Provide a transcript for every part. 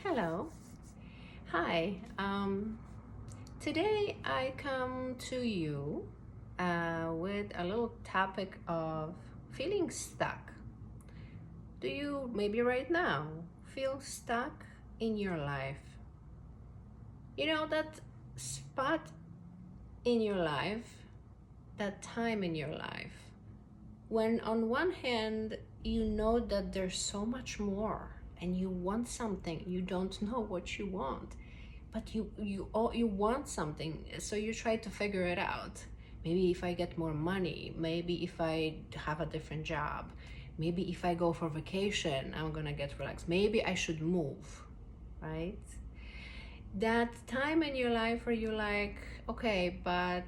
Hello. Hi. Today I come to you with a little topic of feeling stuck. Do you maybe right now feel stuck in your life? You know, that spot in your life, that time in your life, when on one hand you know that there's so much more and you want something, you don't know what you want, but you want something, so you try to figure it out. Maybe if I get more money, maybe if I have a different job, maybe if I go for vacation I'm gonna get relaxed, maybe I should move, right? That time in your life where you're like, okay, but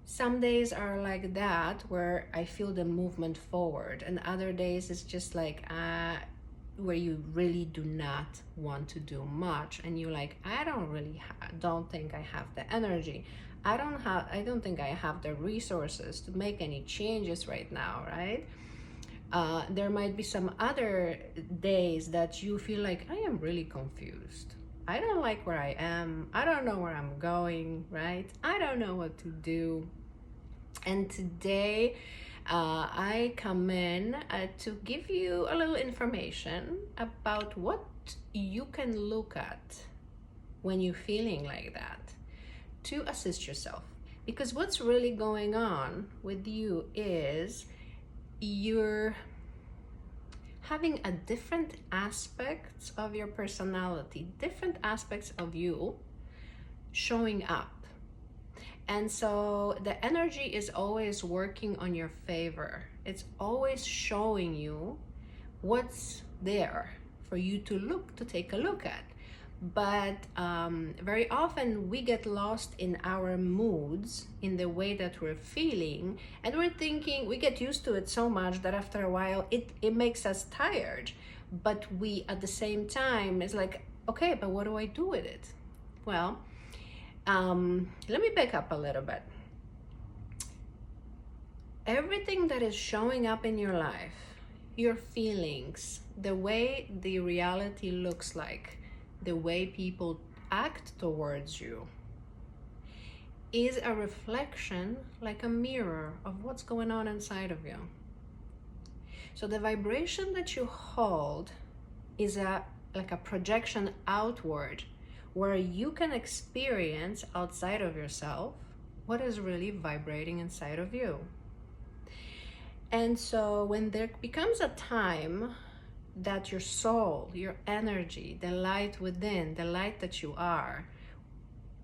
some days are like that where I feel the movement forward, and other days it's just like where you really do not want to do much, and you're like, I don't think I have the energy. I don't think I have the resources to make any changes right now, right? There might be some other days that you feel like I am really confused. I don't like where I am. I don't know where I'm going, right? I don't know what to do. And today I come in to give you a little information about what you can look at when you're feeling like that to assist yourself. Because what's really going on with you is you're having a different aspects of your personality, different aspects of you showing up. And so the energy is always working on your favor. It's always showing you what's there for you to take a look at. But very often we get lost in our moods, in the way that we're feeling, and we're thinking, we get used to it so much that after a while it makes us tired. But we at the same time is like, okay, but what do I do with it? Well, let me back up a little bit. Everything that is showing up in your life, your feelings, the way the reality looks like, the way people act towards you, is a reflection, like a mirror, of what's going on inside of you. So the vibration that you hold is like a projection outward, where you can experience outside of yourself what is really vibrating inside of you. And so when there becomes a time that your soul, your energy, the light within, the light that you are,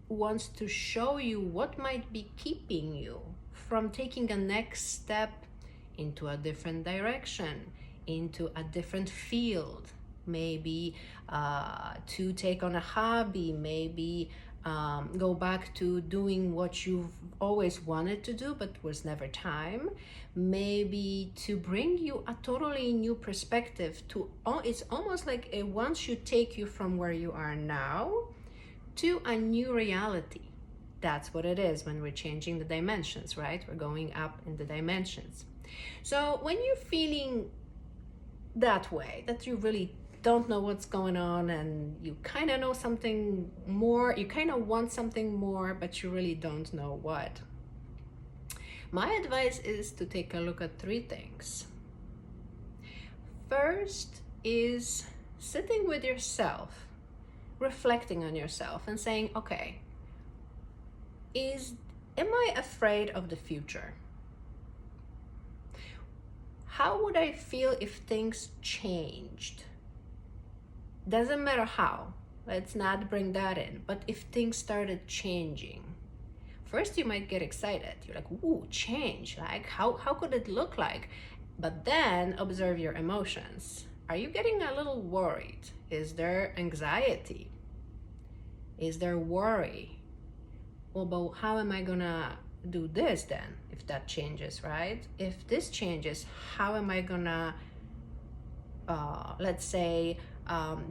wants to show you what might be keeping you from taking a next step into a different direction, into a different field, maybe to take on a hobby, maybe go back to doing what you've always wanted to do but was never time, maybe to bring you a totally new perspective to, it's almost like it wants to take you from where you are now to a new reality. That's what it is when we're changing the dimensions, right? We're going up in the dimensions. So when you're feeling that way, that you really don't know what's going on, and you kind of know something more, you kind of want something more, but you really don't know what, my advice is to take a look at three things. First is sitting with yourself, reflecting on yourself and saying, okay, am I afraid of the future? How would I feel if things changed? Doesn't matter how, let's not bring that in, but if things started changing, first you might get excited. You're like, ooh, change, like how could it look like? But then observe your emotions. Are you getting a little worried? Is there anxiety? Is there worry? Well, but how am I gonna do this then if that changes, right? If this changes, how am I gonna let's say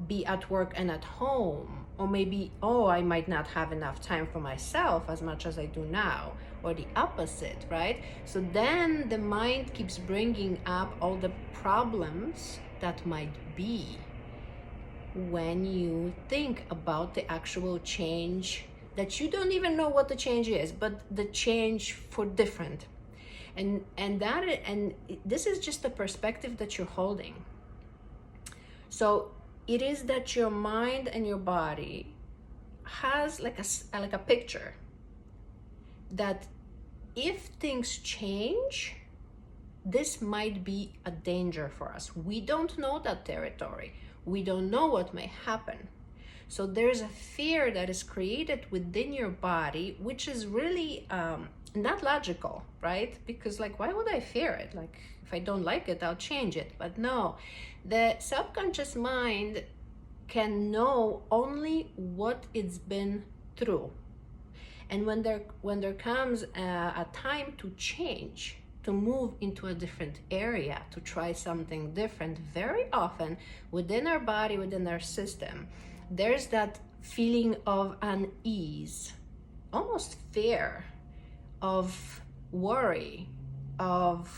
be at work and at home? Or maybe, oh, I might not have enough time for myself as much as I do now, or the opposite, right? So then the mind keeps bringing up all the problems that might be. when you think about the actual change that you don't even know what the change is, but the change for different. And this is just a perspective that you're holding. So it is that your mind and your body has like a picture that if things change, this might be a danger for us. We don't know that territory. We don't know what may happen. So there's a fear that is created within your body, which is really not logical, right? Because like, why would I fear it? Like, if I don't like it, I'll change it. But no, the subconscious mind can know only what it's been through. And when there comes a time to change, to move into a different area, to try something different, very often within our body, within our system, there's that feeling of unease, almost fear, of worry, of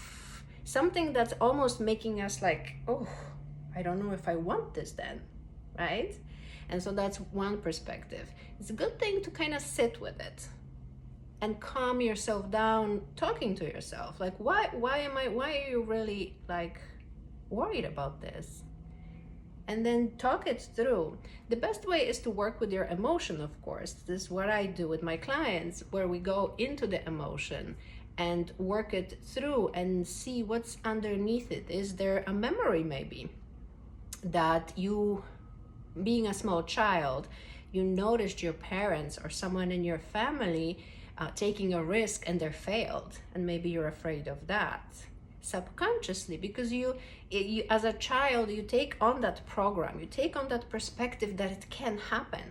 something that's almost making us like, oh, I don't know if I want this then, right? And so that's one perspective. It's a good thing to kind of sit with it and calm yourself down, talking to yourself. Like, why are you really like worried about this? And then talk it through. The best way is to work with your emotion, of course. This is what I do with my clients, where we go into the emotion and work it through and see what's underneath it. Is there a memory maybe that you, being a small child, you noticed your parents or someone in your family taking a risk and they failed, and maybe you're afraid of that subconsciously because you as a child, you take on that program, you take on that perspective that it can happen,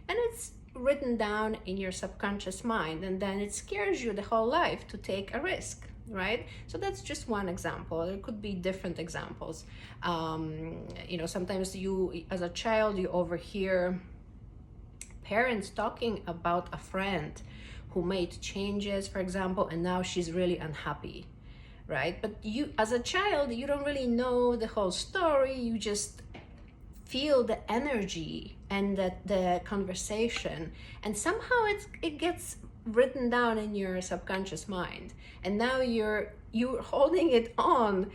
and it's written down in your subconscious mind, and then it scares you the whole life to take a risk, right? So that's just one example. There could be different examples. Sometimes you, as a child, you overhear parents talking about a friend who made changes, for example, and now she's really unhappy, right? But you, as a child, you don't really know the whole story. You just feel the energy and the conversation, and somehow it gets written down in your subconscious mind, and now you're holding it on.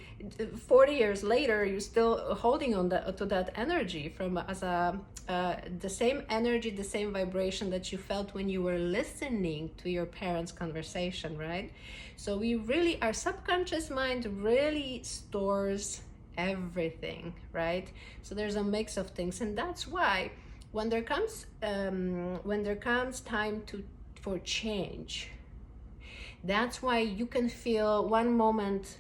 40 years later, you're still holding on to that energy from the same energy, the same vibration that you felt when you were listening to your parents' conversation, right? So our subconscious mind really stores everything, right? So there's a mix of things, and that's why when there comes time for change, that's why you can feel one moment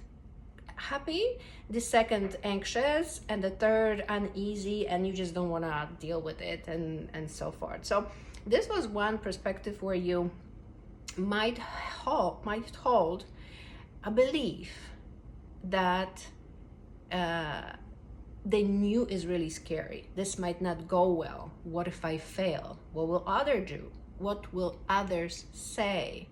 happy, the second anxious, and the third uneasy, and you just don't want to deal with it, and so forth. So this was one perspective where you might hold a belief that the new is really scary. This might not go well. What if I fail? What will others do? What will others say?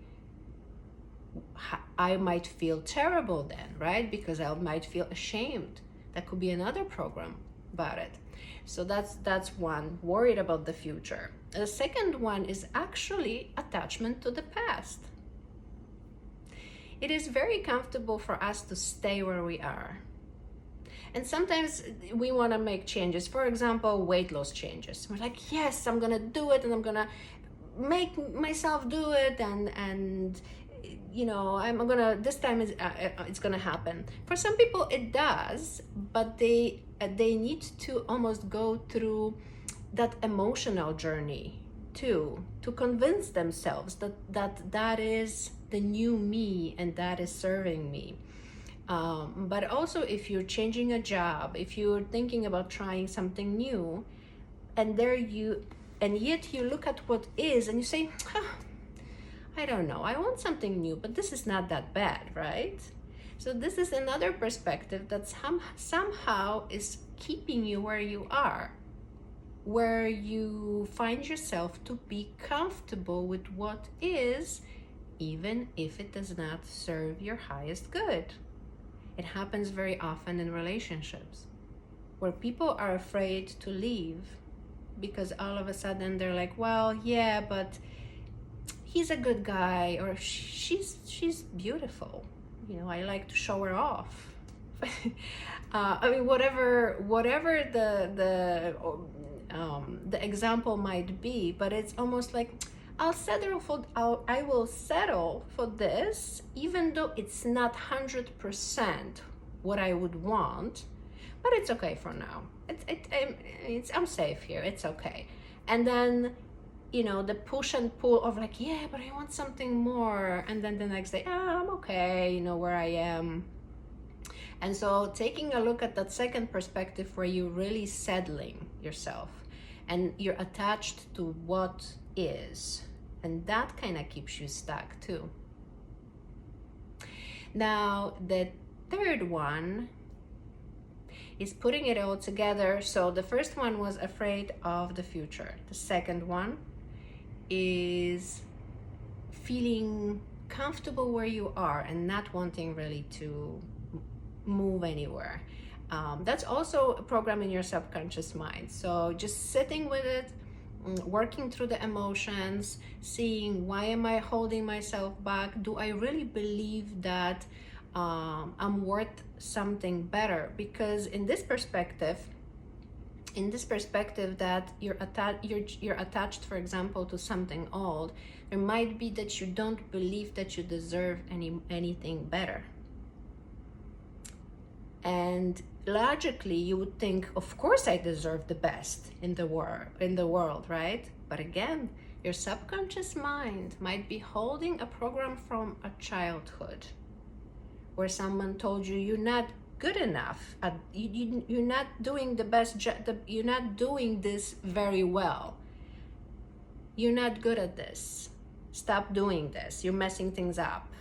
I might feel terrible then, right? Because I might feel ashamed. That could be another program about it. So that's one, worried about the future. The second one is actually attachment to the past. It is very comfortable for us to stay where we are. And sometimes we want to make changes. For example, weight loss changes. We're like, yes, I'm going to do it, and I'm going to make myself do it, and I'm gonna, this time it's gonna happen. For some people it does, but they need to almost go through that emotional journey too, to convince themselves that is the new me and that is serving me. But also, if you're changing a job, if you're thinking about trying something new, and yet you look at what is and you say, I don't know, I want something new, but this is not that bad, right? So this is another perspective that somehow is keeping you where you are, where you find yourself to be comfortable with what is, even if it does not serve your highest good. It happens very often in relationships. where people are afraid to leave because all of a sudden they're like, well, yeah, but he's a good guy, or she's beautiful. I like to show her off. I mean, whatever the example might be, but it's almost like I will settle for this, even though it's not 100% what I would want, but it's okay for now. I'm safe here. It's okay. And then, the push and pull of like, yeah, but I want something more. And then the next day, I'm okay, where I am. And so taking a look at that second perspective where you're really settling yourself and you're attached to what is, and that kind of keeps you stuck too. Now, the third one is putting it all together. So the first one was afraid of the future. The second one is feeling comfortable where you are and not wanting really to move anywhere. That's also a program in your subconscious mind. So just sitting with it, working through the emotions, seeing, why am I holding myself back? Do I really believe that I'm worth something better? Because in this perspective that you're attached, for example, to something old, it might be that you don't believe that you deserve anything better. And logically you would think, of course I deserve the best in the world, right? But again, your subconscious mind might be holding a program from a childhood where someone told you you're not good enough, you're not doing the best job, you're not doing this very well, you're not good at this, stop doing this, you're messing things up.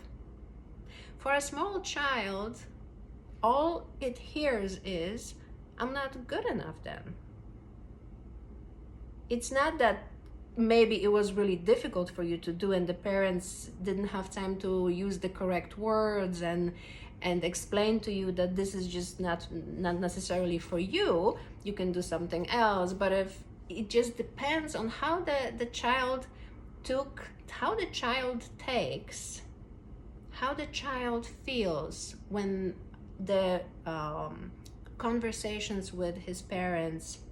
For a small child, all it hears is, I'm not good enough then. It's not that maybe it was really difficult for you to do and the parents didn't have time to use the correct words and explain to you that this is just not necessarily for you, you can do something else. But if it just depends on how the child takes, how the child feels when the conversations with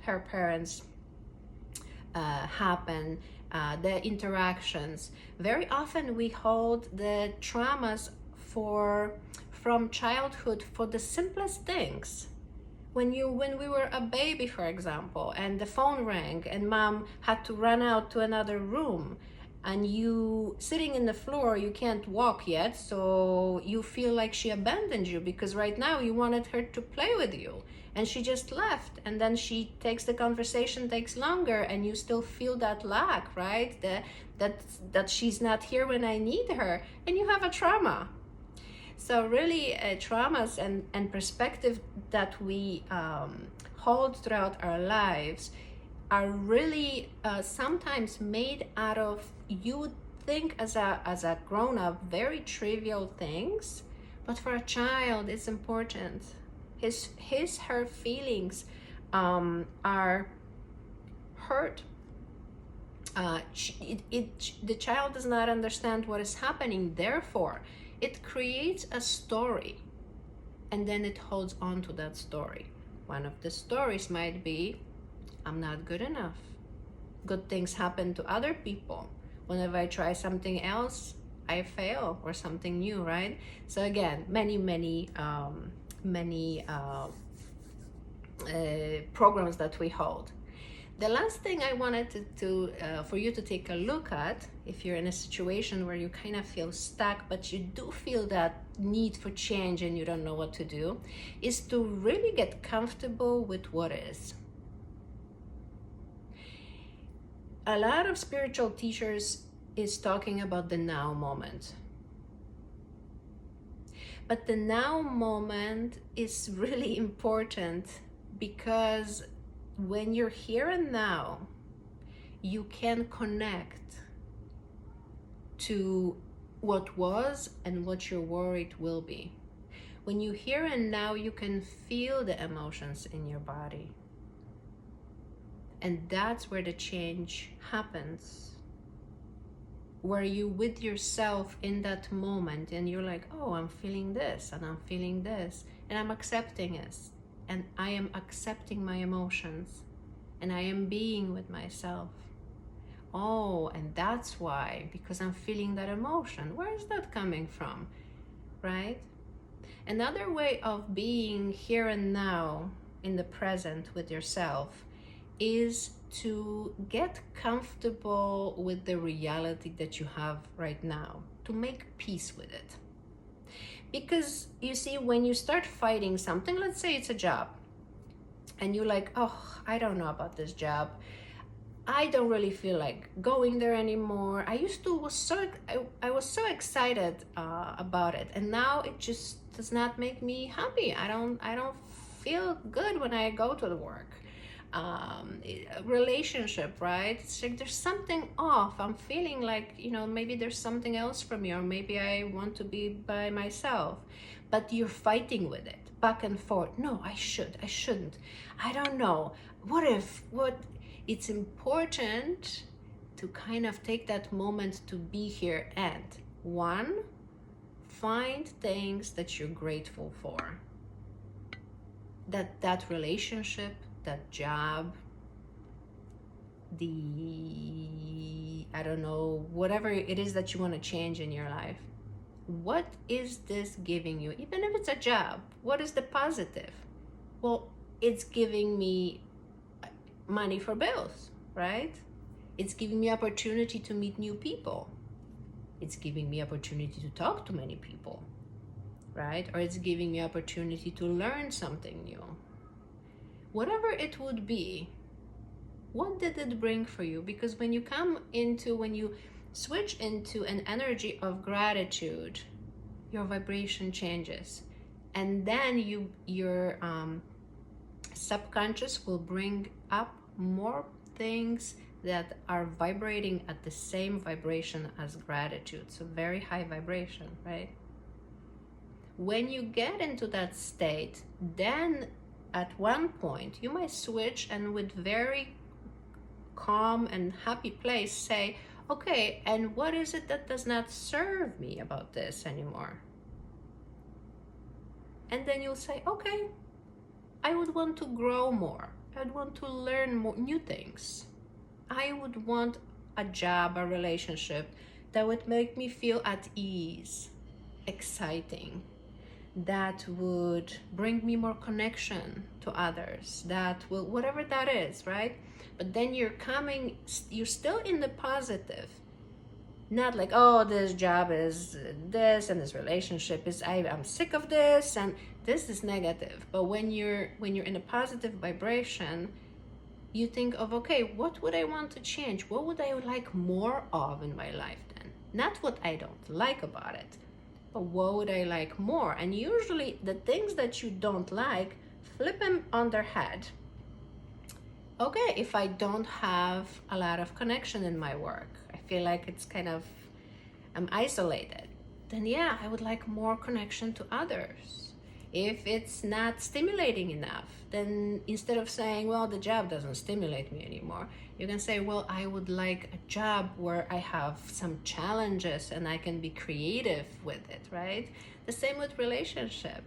her parents happen, the interactions. Very often we hold the traumas from childhood for the simplest things. When we were a baby, for example, and the phone rang and mom had to run out to another room, and you sitting in the floor, you can't walk yet, so you feel like she abandoned you because right now you wanted her to play with you and she just left, and then the conversation takes longer and you still feel that lack, right? That she's not here when I need her, and you have a trauma. So really traumas and perspective that we hold throughout our lives are really sometimes made out of, you would think as a grown-up, very trivial things, but for a child it's important. Her feelings are hurt. The child does not understand what is happening, therefore it creates a story, and then it holds on to that story. One of the stories might be, I'm not good enough. Good things happen to other people. Whenever I try something else, I fail, or something new, right? So again, many programs that we hold. The last thing I wanted for you to take a look at, if you're in a situation where you kind of feel stuck, but you do feel that need for change and you don't know what to do, is to really get comfortable with what is. A lot of spiritual teachers is talking about the now moment. But the now moment is really important, because when you're here and now, you can connect to what was and what you're worried will be. When you here and now, you can feel the emotions in your body. And that's where the change happens. Where you with yourself in that moment and you're like, oh, I'm feeling this and I'm feeling this and I'm accepting it. And I am accepting my emotions and I am being with myself. Oh, and that's why, because I'm feeling that emotion. Where is that coming from, right? Another way of being here and now in the present with yourself is to get comfortable with the reality that you have right now, to make peace with it. Because you see, when you start fighting something, let's say it's a job, and you're like, oh, I don't know about this job. I don't really feel like going there anymore. I used to I was so excited about it, and now it just does not make me happy. I don't feel good when I go to the work. Relationship, right? It's like there's something off. I'm feeling like, you know, maybe there's something else from me, or maybe I want to be by myself. But you're fighting with it back and forth. No, I shouldn't. I don't know. What? It's important to kind of take that moment to be here and one, find things that you're grateful for. That relationship, that job, I don't know, whatever it is that you want to change in your life. What is this giving you? Even if it's a job, what is the positive? Well, it's giving me money for bills, right? It's giving me opportunity to meet new people. It's giving me opportunity to talk to many people, right? Or it's giving me opportunity to learn something new. Whatever it would be, what did it bring for you? Because when you switch into an energy of gratitude, your vibration changes. And then your subconscious will bring up more things that are vibrating at the same vibration as gratitude. So very high vibration, right? When you get into that state, then at one point you might switch and with very calm and happy place say, okay, and what is it that does not serve me about this anymore? And then you'll say, okay, I would want to grow more. I'd want to learn more new things. I would want a job, a relationship that would make me feel at ease, exciting, that would bring me more connection to others, that will, whatever that is, right? But then you're still in the positive. Not like, oh, this job is this and this relationship is, I'm sick of this and this is negative. But when you're in a positive vibration, you think of, okay, what would I want to change? What would I like more of in my life then? Not what I don't like about it, but what would I like more? And usually the things that you don't like, flip them on their head. Okay, if I don't have a lot of connection in my work, I feel like it's kind of, I'm isolated, then yeah, I would like more connection to others. If it's not stimulating enough, then instead of saying, well, the job doesn't stimulate me anymore, you can say, well, I would like a job where I have some challenges and I can be creative with it, right? The same with relationship.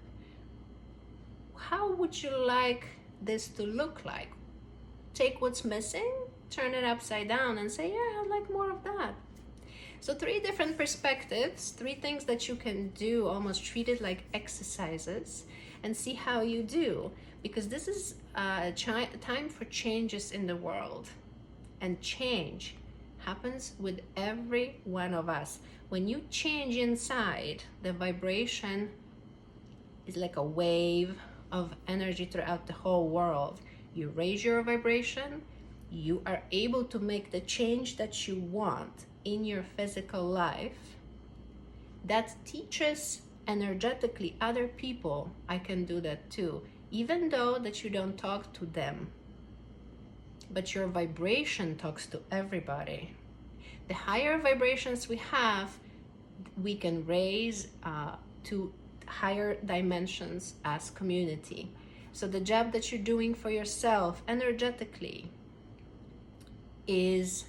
How would you like this to look like? Take what's missing, turn it upside down and say, yeah, I'd like more of that. So 3 different perspectives, 3 things that you can do, almost treat it like exercises and see how you do. Because this is a time for changes in the world. And change happens with every one of us. When you change inside, the vibration is like a wave of energy throughout the whole world. You raise your vibration, you are able to make the change that you want in your physical life. That teaches energetically other people, I can do that too, even though that you don't talk to them. But your vibration talks to everybody. The higher vibrations we have, we can raise to higher dimensions as community. So the job that you're doing for yourself energetically is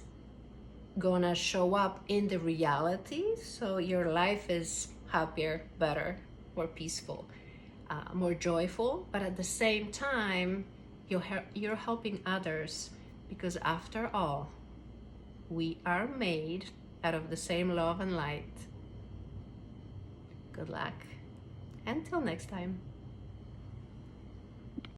gonna show up in the reality, so your life is happier, better, more peaceful, more joyful, but at the same time you're helping others, because after all, we are made out of the same love and light. Good luck. Until next time.